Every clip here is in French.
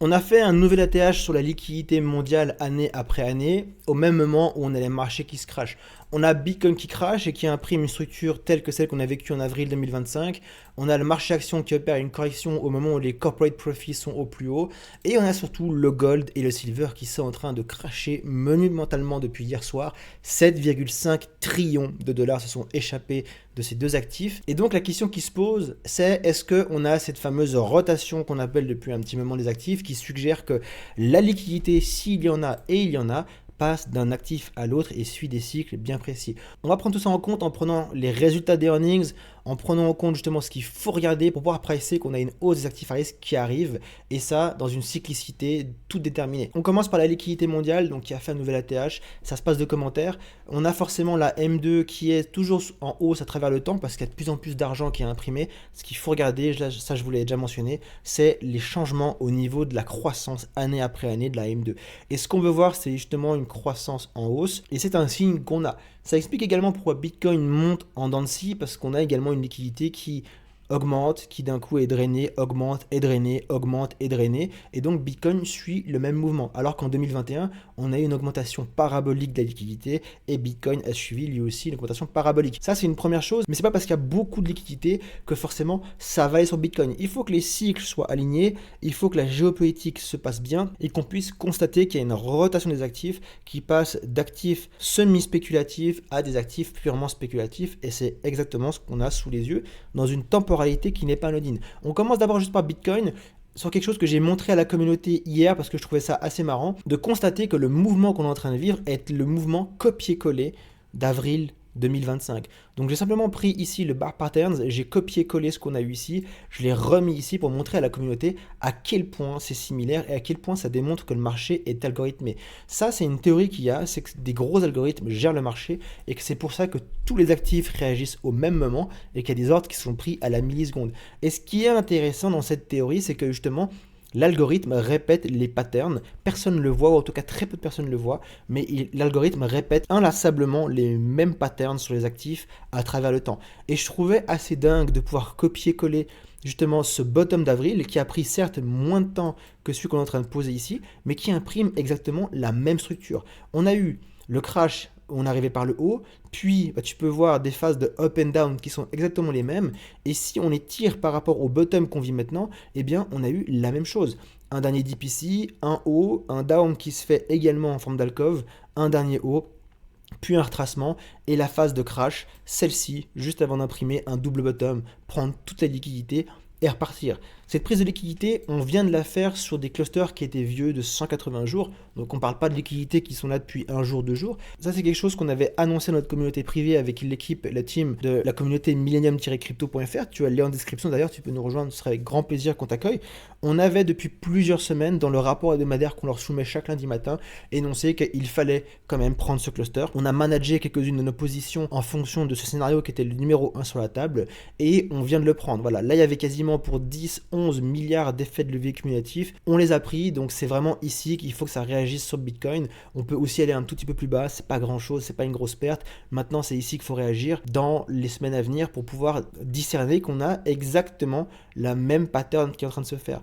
On a fait un nouvel ATH sur la liquidité mondiale année après année, au même moment où on a les marchés qui se crachent. On a Bitcoin qui crache et qui imprime une structure telle que celle qu'on a vécue en avril 2025. On a le marché action qui opère une correction au moment où les corporate profits sont au plus haut. Et on a surtout le gold et le silver qui sont en train de cracher monumentalement depuis hier soir. 7,5 trillions de dollars se sont échappés de ces deux actifs. Et donc la question qui se pose, c'est est-ce qu'on a cette fameuse rotation qu'on appelle depuis un petit moment les actifs qui suggère que la liquidité, s'il y en a et il y en a, passe d'un actif à l'autre et suit des cycles bien précis. On va prendre tout ça en compte en prenant les résultats des earnings, en prenant en compte justement ce qu'il faut regarder pour pouvoir pricer qu'on a une hausse des actifs à risque qui arrive, et ça dans une cyclicité toute déterminée. On commence par la liquidité mondiale, donc qui a fait un nouvel ATH, ça se passe de commentaires. On a forcément la M2 qui est toujours en hausse à travers le temps parce qu'il y a de plus en plus d'argent qui est imprimé. Ce qu'il faut regarder, ça je vous l'ai déjà mentionné, c'est les changements au niveau de la croissance année après année de la M2. Et ce qu'on veut voir, c'est justement une croissance en hausse, et c'est un signe qu'on a. Ça explique également pourquoi Bitcoin monte en dents de scie, parce qu'on a également une liquidité qui augmente, qui d'un coup est drainée, augmente, est drainée, augmente, est drainée, et donc Bitcoin suit le même mouvement. Alors qu'en 2021, on a eu une augmentation parabolique de la liquidité, et Bitcoin a suivi lui aussi une augmentation parabolique. Ça, c'est une première chose, mais c'est pas parce qu'il y a beaucoup de liquidité que forcément ça va aller sur Bitcoin. Il faut que les cycles soient alignés, il faut que la géopolitique se passe bien, et qu'on puisse constater qu'il y a une rotation des actifs qui passe d'actifs semi-spéculatifs à des actifs purement spéculatifs, et c'est exactement ce qu'on a sous les yeux dans une temporalité qui n'est pas anodine. On commence d'abord juste par Bitcoin, sur quelque chose que j'ai montré à la communauté hier parce que je trouvais ça assez marrant, de constater que le mouvement qu'on est en train de vivre est le mouvement copié-collé d'avril 2025. Donc j'ai simplement pris ici le bar patterns, j'ai copié-collé ce qu'on a eu ici, je l'ai remis ici pour montrer à la communauté à quel point c'est similaire et à quel point ça démontre que le marché est algorithmé. Ça, c'est une théorie qu'il y a, c'est que des gros algorithmes gèrent le marché et que c'est pour ça que tous les actifs réagissent au même moment et qu'il y a des ordres qui sont pris à la milliseconde. Et ce qui est intéressant dans cette théorie, c'est que justement l'algorithme répète les patterns, personne ne le voit, ou en tout cas très peu de personnes le voient, mais l'algorithme répète inlassablement les mêmes patterns sur les actifs à travers le temps. Et je trouvais assez dingue de pouvoir copier-coller justement ce bottom d'avril qui a pris certes moins de temps que celui qu'on est en train de poser ici, mais qui imprime exactement la même structure. On a eu le crash, on est arrivé par le haut, puis tu peux voir des phases de up and down qui sont exactement les mêmes, et si on les tire par rapport au bottom qu'on vit maintenant, eh bien on a eu la même chose. Un dernier dip ici, un haut, un down qui se fait également en forme d'alcove, un dernier haut, puis un retracement, et la phase de crash, celle-ci, juste avant d'imprimer un double bottom, prendre toute la liquidité et repartir. Cette prise de liquidité, on vient de la faire sur des clusters qui étaient vieux de 180 jours, donc on ne parle pas de liquidités qui sont là depuis un jour, 2 jours. Ça, c'est quelque chose qu'on avait annoncé à notre communauté privée avec l'équipe, la team de la communauté millennium-crypto.fr. Tu as le lien en description d'ailleurs, tu peux nous rejoindre, ce serait avec grand plaisir qu'on t'accueille. On avait depuis plusieurs semaines, dans le rapport hebdomadaire qu'on leur soumet chaque lundi matin, énoncé qu'il fallait quand même prendre ce cluster. On a managé quelques-unes de nos positions en fonction de ce scénario qui était le numéro 1 sur la table, et on vient de le prendre. Voilà, là il y avait quasiment pour 10, 11 milliards d'effets de levier cumulatifs. On les a pris, donc c'est vraiment ici qu'il faut que ça réagisse sur Bitcoin. On peut aussi aller un tout petit peu plus bas, c'est pas grand chose, c'est pas une grosse perte. Maintenant, c'est ici qu'il faut réagir dans les semaines à venir pour pouvoir discerner qu'on a exactement la même pattern qui est en train de se faire.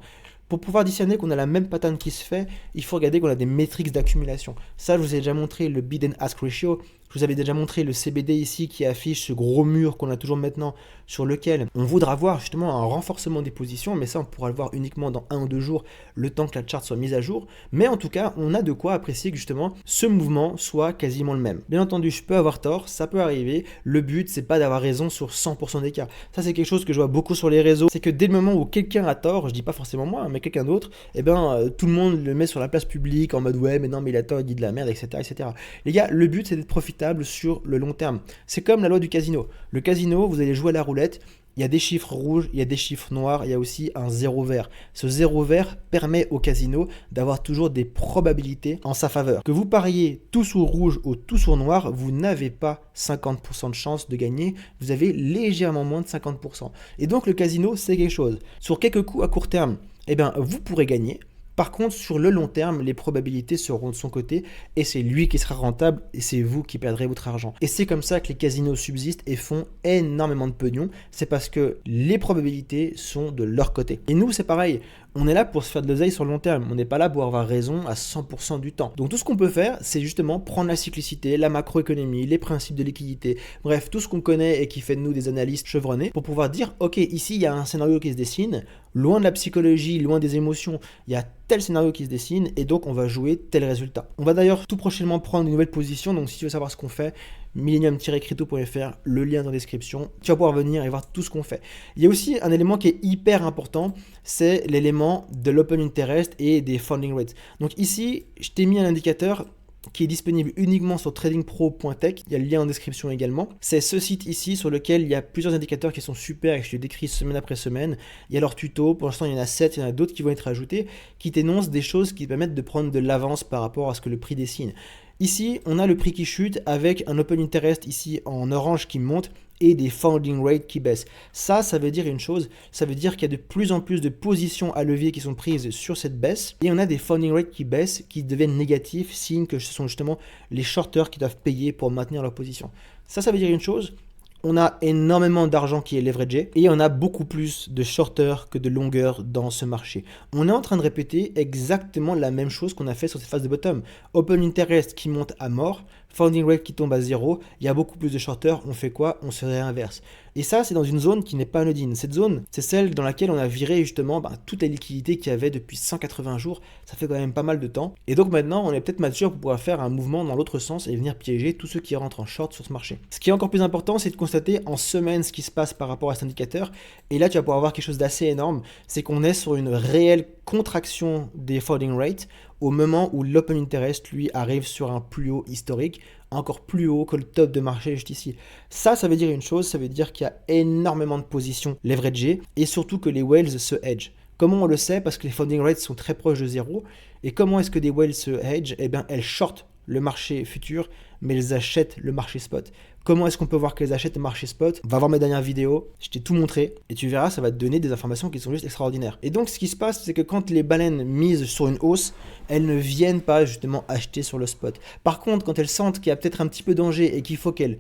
Pour pouvoir discerner qu'on a la même pattern qui se fait, il faut regarder qu'on a des métriques d'accumulation. Ça, je vous ai déjà montré le bid and ask ratio. Je vous avais déjà montré le CBD ici qui affiche ce gros mur qu'on a toujours maintenant sur lequel on voudra voir justement un renforcement des positions, mais ça on pourra le voir uniquement dans 1 ou 2 jours, le temps que la charte soit mise à jour. Mais en tout cas, on a de quoi apprécier que justement ce mouvement soit quasiment le même. Bien entendu, je peux avoir tort, ça peut arriver. Le but, c'est pas d'avoir raison sur 100% des cas. Ça, c'est quelque chose que je vois beaucoup sur les réseaux. C'est que dès le moment où quelqu'un a tort, je dis pas forcément moi, mais quelqu'un d'autre, eh ben, tout le monde le met sur la place publique en mode ouais, mais non, mais il a tort, il dit de la merde, etc., etc. Les gars, le but, c'est d'être profitable sur le long terme. C'est comme la loi du casino. Le casino, vous allez jouer à la roulette, il y a des chiffres rouges, il y a des chiffres noirs, il y a aussi un zéro vert. Ce zéro vert permet au casino d'avoir toujours des probabilités en sa faveur. Que vous pariez tout sur rouge ou tout sur noir, vous n'avez pas 50% de chance de gagner, vous avez légèrement moins de 50%. Et donc le casino, c'est quelque chose. Sur quelques coups à court terme, eh bien, vous pourrez gagner. Par contre, sur le long terme, les probabilités seront de son côté et c'est lui qui sera rentable et c'est vous qui perdrez votre argent. Et c'est comme ça que les casinos subsistent et font énormément de pognon. C'est parce que les probabilités sont de leur côté. Et nous, c'est pareil. On est là pour se faire de l'oseille sur le long terme. On n'est pas là pour avoir raison à 100% du temps. Donc tout ce qu'on peut faire, c'est justement prendre la cyclicité, la macroéconomie, les principes de liquidité, bref, tout ce qu'on connaît et qui fait de nous des analystes chevronnés pour pouvoir dire, ok, ici il y a un scénario qui se dessine, loin de la psychologie, loin des émotions, il y a tel scénario qui se dessine et donc on va jouer tel résultat. On va d'ailleurs tout prochainement prendre une nouvelle position, donc si tu veux savoir ce qu'on fait, millennium-crypto.fr, le lien dans la description, tu vas pouvoir venir et voir tout ce qu'on fait. Il y a aussi un élément qui est hyper important, c'est l'élément de l'open interest et des funding rates. Donc ici, je t'ai mis un indicateur qui est disponible uniquement sur tradingpro.tech, il y a le lien en description également. C'est ce site ici sur lequel il y a plusieurs indicateurs qui sont super et que je te décris semaine après semaine. Il y a leur tuto, pour l'instant il y en a 7, il y en a d'autres qui vont être ajoutés, qui t'énoncent des choses qui permettent de prendre de l'avance par rapport à ce que le prix dessine. Ici, on a le prix qui chute avec un open interest ici en orange qui monte et des funding rates qui baissent. Ça veut dire une chose, ça veut dire qu'il y a de plus en plus de positions à levier qui sont prises sur cette baisse et on a des funding rates qui baissent, qui deviennent négatifs, signe que ce sont justement les shorters qui doivent payer pour maintenir leur position. Ça veut dire une chose, on a énormément d'argent qui est leveragé et on a beaucoup plus de shorters que de longueurs dans ce marché. On est en train de répéter exactement la même chose qu'on a fait sur cette phase de bottom. Open interest qui monte à mort, funding rate qui tombe à zéro, il y a beaucoup plus de shorters, on fait quoi? On se réinverse. Et ça, c'est dans une zone qui n'est pas anodine. Cette zone, c'est celle dans laquelle on a viré justement toute la liquidité qu'il y avait depuis 180 jours. Ça fait quand même pas mal de temps. Et donc maintenant, on est peut-être mature pour pouvoir faire un mouvement dans l'autre sens et venir piéger tous ceux qui rentrent en short sur ce marché. Ce qui est encore plus important, c'est de constater en semaine ce qui se passe par rapport à cet indicateur. Et là, tu vas pouvoir voir quelque chose d'assez énorme. C'est qu'on est sur une réelle contraction des funding rates au moment où l'open interest, lui, arrive sur un plus haut historique, encore plus haut que le top de marché juste ici. Ça veut dire une chose, ça veut dire qu'il y a énormément de positions leveragées et surtout que les whales se hedge. Comment on le sait? Parce que les funding rates sont très proches de zéro. Et comment est-ce que des whales se hedge? Eh bien, elles shortent le marché futur, mais elles achètent le marché spot. Comment est-ce qu'on peut voir qu'elles achètent le marché spot? Va voir mes dernières vidéos, je t'ai tout montré, et tu verras, ça va te donner des informations qui sont juste extraordinaires. Et donc, ce qui se passe, c'est que quand les baleines misent sur une hausse, elles ne viennent pas justement acheter sur le spot. Par contre, quand elles sentent qu'il y a peut-être un petit peu de danger et qu'il faut qu'elles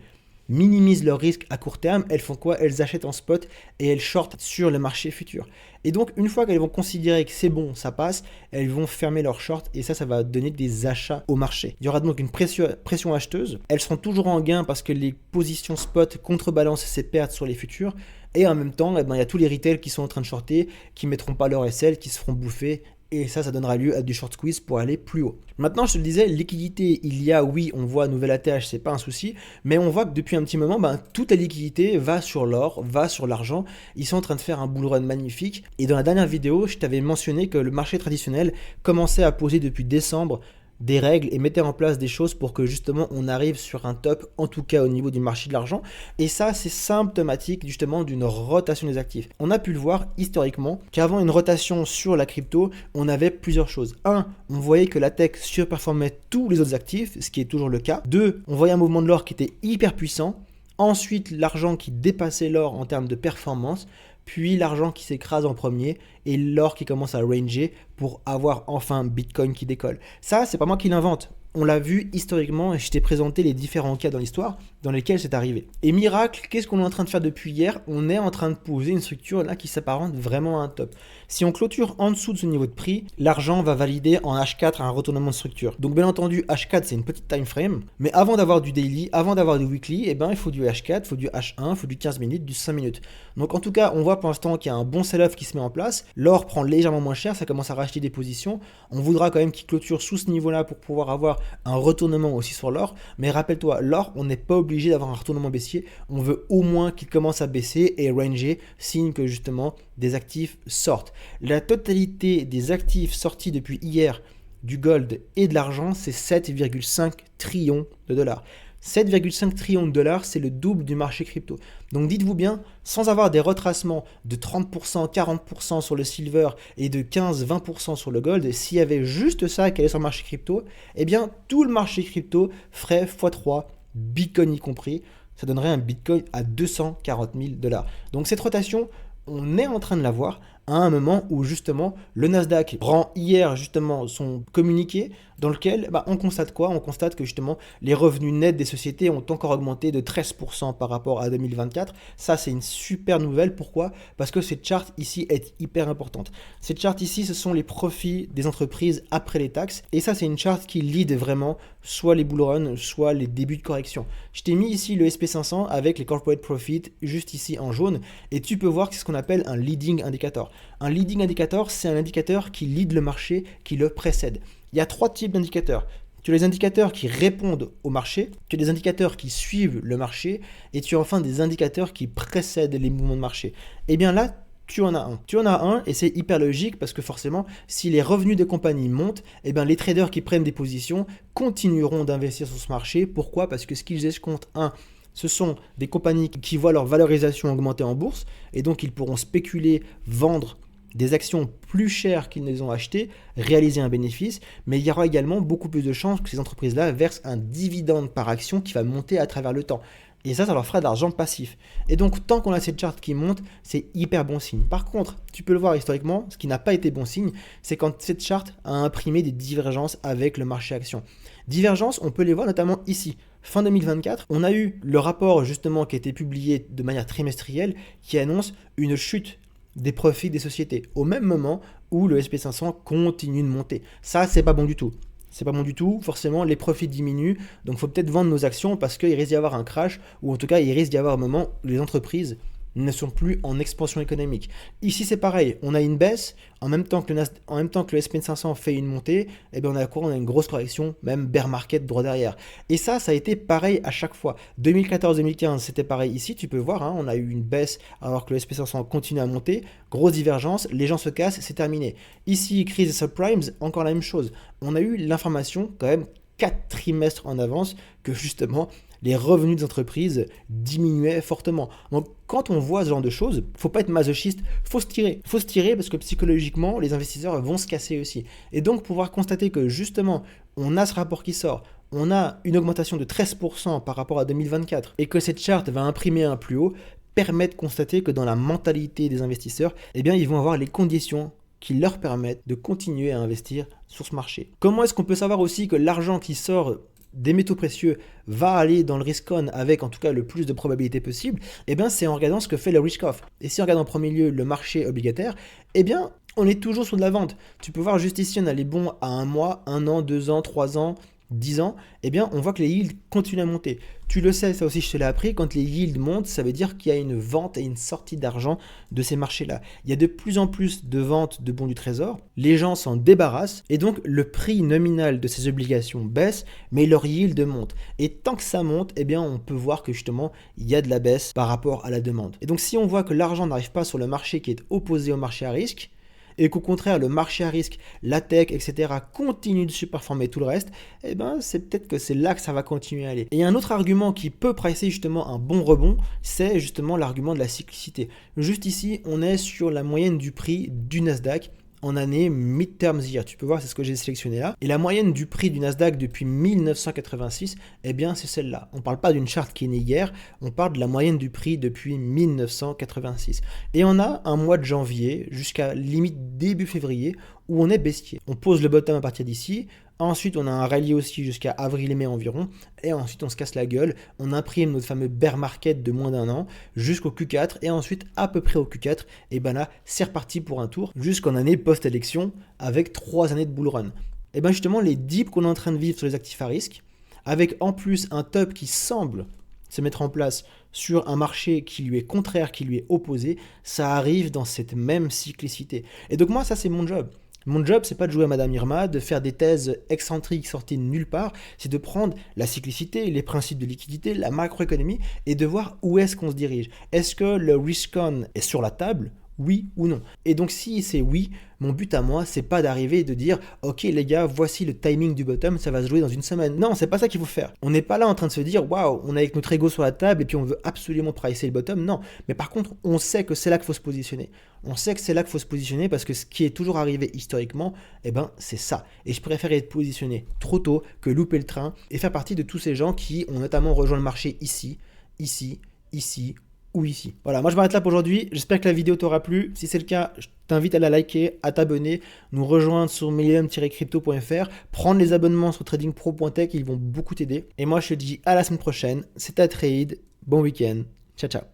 minimisent leur risque à court terme, elles font quoi? Elles achètent en spot et elles shortent sur le marché futur. Et donc, une fois qu'elles vont considérer que c'est bon, ça passe, elles vont fermer leur short et ça va donner des achats au marché. Il y aura donc une pression acheteuse. Elles seront toujours en gain parce que les positions spot contrebalancent ces pertes sur les futurs. Et en même temps, il y a tous les retails qui sont en train de shorter, qui ne mettront pas leur SL, qui se feront bouffer. Et ça donnera lieu à du short squeeze pour aller plus haut. Maintenant, je te le disais, liquidité, il y a, oui, on voit nouvel ATH, c'est pas un souci, mais on voit que depuis un petit moment, toute la liquidité va sur l'or, va sur l'argent. Ils sont en train de faire un bull run magnifique. Et dans la dernière vidéo, je t'avais mentionné que le marché traditionnel commençait à poser depuis décembre des règles et mettait en place des choses pour que justement on arrive sur un top, en tout cas au niveau du marché de l'argent. Et ça, c'est symptomatique justement d'une rotation des actifs. On a pu le voir historiquement qu'avant une rotation sur la crypto, on avait plusieurs choses. Un, on voyait que la tech surperformait tous les autres actifs, ce qui est toujours le cas. Deux, on voyait un mouvement de l'or qui était hyper puissant. Ensuite, l'argent qui dépassait l'or en termes de performance. Puis l'argent qui s'écrase en premier et l'or qui commence à ranger pour avoir enfin Bitcoin qui décolle. Ça, c'est pas moi qui l'invente. On l'a vu historiquement et je t'ai présenté les différents cas dans l'histoire dans lesquels c'est arrivé. Et miracle, qu'est-ce qu'on est en train de faire depuis hier? On est en train de poser une structure là qui s'apparente vraiment à un top. Si on clôture en dessous de ce niveau de prix, l'argent va valider en H4 un retournement de structure. Donc bien entendu, H4 c'est une petite time frame, mais avant d'avoir du daily, avant d'avoir du weekly, il faut du H4, il faut du H1, il faut du 15 minutes, du 5 minutes. Donc en tout cas, on voit pour l'instant qu'il y a un bon sell-off qui se met en place. L'or prend légèrement moins cher, ça commence à racheter des positions. On voudra quand même qu'il clôture sous ce niveau-là pour pouvoir avoir un retournement aussi sur l'or. Mais rappelle-toi, l'or, on n'est pas obligé d'avoir un retournement baissier. On veut au moins qu'il commence à baisser et ranger, signe que justement des actifs sortent. La totalité des actifs sortis depuis hier du gold et de l'argent, c'est 7,5 trillions de dollars. 7,5 trillions de dollars, c'est le double du marché crypto. Donc dites-vous bien, sans avoir des retracements de 30%, 40% sur le silver et de 15-20% sur le gold, s'il y avait juste ça qui allait sur le marché crypto, eh bien tout le marché crypto ferait x3, Bitcoin y compris. Ça donnerait un Bitcoin à 240 000 dollars. Donc cette rotation, on est en train de la voir à un moment où justement le Nasdaq rend hier justement son communiqué dans lequel on constate quoi? On constate que justement les revenus nets des sociétés ont encore augmenté de 13% par rapport à 2024. Ça, c'est une super nouvelle. Pourquoi? Parce que cette charte ici est hyper importante. Cette charte ici, ce sont les profits des entreprises après les taxes. Et ça, c'est une charte qui lead vraiment soit les bull runs, soit les débuts de correction. Je t'ai mis ici le SP500 avec les corporate profits juste ici en jaune. Et tu peux voir que c'est ce qu'on appelle un leading indicator. Un leading indicator, c'est un indicateur qui lead le marché, qui le précède. Il y a 3 types d'indicateurs. Tu as les indicateurs qui répondent au marché, tu as des indicateurs qui suivent le marché, et tu as enfin des indicateurs qui précèdent les mouvements de marché. Et bien là, tu en as un. Tu en as un et c'est hyper logique parce que forcément, si les revenus des compagnies montent, eh bien les traders qui prennent des positions continueront d'investir sur ce marché. Pourquoi? Parce que ce qu'ils escomptent, ce sont des compagnies qui voient leur valorisation augmenter en bourse et donc ils pourront spéculer, vendre des actions plus chères qu'ils ne les ont achetées, réaliser un bénéfice, mais il y aura également beaucoup plus de chances que ces entreprises-là versent un dividende par action qui va monter à travers le temps. Et ça leur fera de l'argent passif. Et donc, tant qu'on a cette charte qui monte, c'est hyper bon signe. Par contre, tu peux le voir historiquement, ce qui n'a pas été bon signe, c'est quand cette charte a imprimé des divergences avec le marché action. Divergences, on peut les voir notamment ici. Fin 2024, on a eu le rapport justement qui a été publié de manière trimestrielle qui annonce une chute des profits des sociétés, au même moment où le SP500 continue de monter. Ça, c'est pas bon du tout. C'est pas bon du tout, forcément les profits diminuent, donc il faut peut-être vendre nos actions parce qu'il risque d'y avoir un crash, ou en tout cas il risque d'y avoir un moment où les entreprises ne sont plus en expansion économique. Ici c'est pareil, on a une baisse, en même temps que le SP500 fait une montée, et bien on a quoi? On a une grosse correction, même bear market droit derrière. Et ça a été pareil à chaque fois. 2014-2015 c'était pareil ici, tu peux voir, on a eu une baisse alors que le SP500 continue à monter, grosse divergence, les gens se cassent, c'est terminé. Ici, crise des subprimes, encore la même chose. On a eu l'information quand même 4 trimestres en avance que justement les revenus des entreprises diminuaient fortement. Donc quand on voit ce genre de choses, faut pas être masochiste, faut se tirer. Faut se tirer parce que psychologiquement, les investisseurs vont se casser aussi. Et donc pouvoir constater que justement, on a ce rapport qui sort, on a une augmentation de 13% par rapport à 2024 et que cette charte va imprimer un plus haut, permet de constater que dans la mentalité des investisseurs, eh bien ils vont avoir les conditions qui leur permettent de continuer à investir sur ce marché. Comment est-ce qu'on peut savoir aussi que l'argent qui sort des métaux précieux va aller dans le risk-on avec en tout cas le plus de probabilité possible? Eh bien c'est en regardant ce que fait le risk-off. Et si on regarde en premier lieu le marché obligataire, eh bien on est toujours sur de la vente. Tu peux voir juste ici, on a les bons à 1 mois, 1 an, 2 ans, 3 ans, 10 ans, eh bien on voit que les yields continuent à monter. Tu le sais, ça aussi je te l'ai appris, quand les yields montent, ça veut dire qu'il y a une vente et une sortie d'argent de ces marchés-là. Il y a de plus en plus de ventes de bons du trésor, les gens s'en débarrassent et donc le prix nominal de ces obligations baisse, mais leur yield monte. Et tant que ça monte, eh bien on peut voir que justement il y a de la baisse par rapport à la demande. Et donc si on voit que l'argent n'arrive pas sur le marché qui est opposé au marché à risque, et qu'au contraire le marché à risque, la tech, etc. continue de surperformer tout le reste, eh ben c'est peut-être que c'est là que ça va continuer à aller. Et un autre argument qui peut pricer justement un bon rebond, c'est justement l'argument de la cyclicité. Juste ici, on est sur la moyenne du prix du Nasdaq en année midterm year. Tu peux voir, c'est ce que j'ai sélectionné là. Et la moyenne du prix du Nasdaq depuis 1986, eh bien c'est celle-là. On ne parle pas d'une charte qui est née hier, on parle de la moyenne du prix depuis 1986. Et on a un mois de janvier jusqu'à limite début février où on est baissier. On pose le bottom à partir d'ici. Ensuite, on a un rallye aussi jusqu'à avril et mai environ. Et ensuite, on se casse la gueule. On imprime notre fameux bear market de moins d'1 an jusqu'au Q4. Et ensuite, à peu près au Q4, et ben là, c'est reparti pour un tour jusqu'en année post-élection avec 3 années de bull run. Et ben justement, les dips qu'on est en train de vivre sur les actifs à risque, avec en plus un top qui semble se mettre en place sur un marché qui lui est contraire, qui lui est opposé, ça arrive dans cette même cyclicité. Et donc moi, ça c'est mon job. Mon job, c'est pas de jouer à Madame Irma, de faire des thèses excentriques sorties de nulle part, c'est de prendre la cyclicité, les principes de liquidité, la macroéconomie et de voir où est-ce qu'on se dirige. Est-ce que le risk-on est sur la table ? Oui ou non. Et donc si c'est oui, mon but à moi, c'est pas d'arriver et de dire ok les gars, voici le timing du bottom, ça va se jouer dans une semaine. Non, c'est pas ça qu'il faut faire. On n'est pas là en train de se dire waouh, on est avec notre ego sur la table et puis on veut absolument pricer le bottom. Non, mais par contre, on sait que c'est là qu'il faut se positionner. On sait que c'est là qu'il faut se positionner parce que ce qui est toujours arrivé historiquement, eh ben c'est ça. Et je préfère être positionné trop tôt que louper le train et faire partie de tous ces gens qui ont notamment rejoint le marché ici ou ici. Voilà, moi je m'arrête là pour aujourd'hui. J'espère que la vidéo t'aura plu. Si c'est le cas, je t'invite à la liker, à t'abonner, nous rejoindre sur millennium-crypto.fr, prendre les abonnements sur tradingpro.tech, ils vont beaucoup t'aider. Et moi je te dis à la semaine prochaine. C'était Trade. Bon week-end. Ciao ciao.